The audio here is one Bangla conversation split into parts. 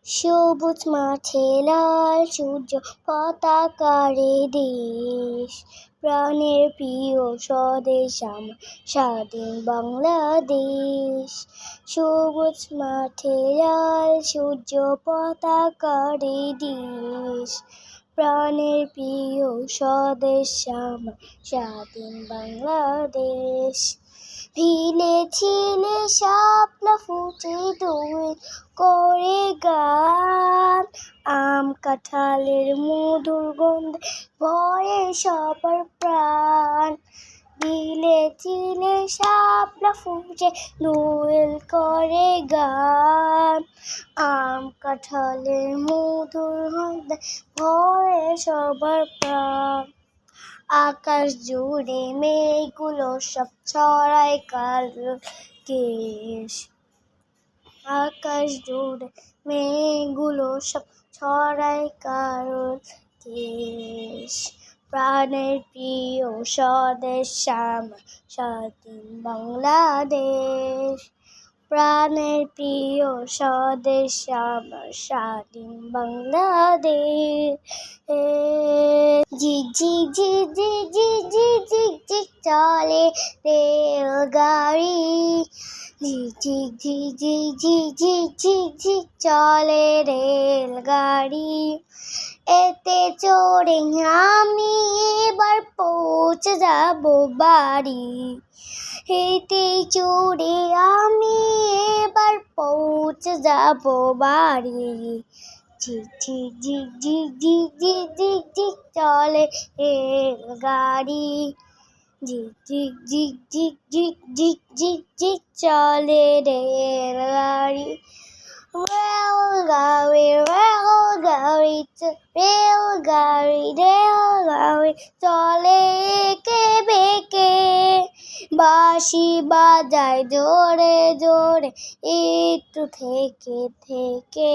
সবুজ মাঠে লাল সূর্য পতাকারে দেশ, প্রাণের প্রিয় স্বদেশ আমার স্বাধীন বাংলাদেশ। সবুজ মাঠে লাল সূর্য পতাকারে দেশ, প্রাণের প্রিয় স্বদেশ আমার স্বাধীন বাংলাদেশ। ভিলে ছিলে শাপলা ফুটে দোল করে গান, আম কাঁঠালের মধুর গন্ধে ভরে সবার প্রাণ। ভিলে ছিলে শাপলা ফুটে দোল করে গান, আম কাঁঠালের মধুর গন্ধে ভরে সবার প্রাণ। আকাশ জুড়ে মেঘগুলো সব ছড়ায় কালো কেশ, আকাশ জুড়ে মেঘগুলো সব ছড়ায় কালো কেশ। প্রাণের প্রিয় স্বদেশ আমার স্বাধীন বাংলাদেশ, প্রাণের প্রিয় স্বদেশ আমার স্বাধীন বাংলাদেশ। ঝিক ঝিক ঝিক ঝিক ঝিক ঝিক ঝিক ঝিক চলে রেলগাড়ি, ঝিক ঝিক ঝিক ঝিক ঝিক ঝিক ঝিক ঝিক চলে রেলগাড়ি। এতে চড়ে আমি এবার পৌঁছে যাব বাড়ি, এতে চড়ে আমি এবার পৌঁছে যাব বাড়ি। ঝিক ঝিক ঝিক ঝিক ঝিক ঝিক ঝিক ঝিক চলে রেলগাড়ি, ঝিক ঝিক ঝিক ঝিক ঝিক ঝিক ঝিক ঝিক চলে রেলগাড়ি। রেলগাড়ি রেলগাড়ি রেলগাড়ি রেলগাড়ি চলে এঁকে বেঁকে, বাঁশি বাজায় জোরে জোরে একটু থেকে থেকে।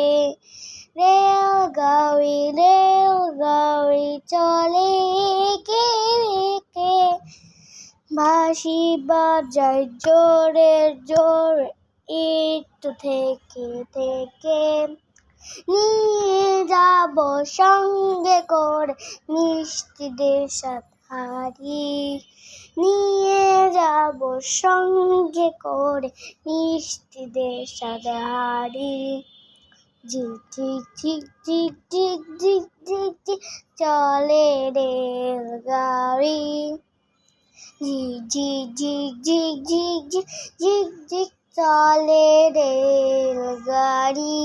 রেলগাড়ি রেলগাড়ি চলে এঁকে বেঁকে, বাঁশি বাজায় জোরে জোরে একটু থেকে থেকে। নিয়ে যাব সঙ্গে করে মিষ্টি দেশার হাড়ি, নিয়ে যাব সঙ্গে করে মিষ্টি দেশার হাড়ি। ঝিক ঝিক ঝিক ঝিক ঝিক ঝিক ঝিক ঝিক চলে রেলগাড়ি, ঝিক ঝিক ঝিক ঝিক ঝিক ঝিক ঝিক ঝিক চলে রেলগাড়ি।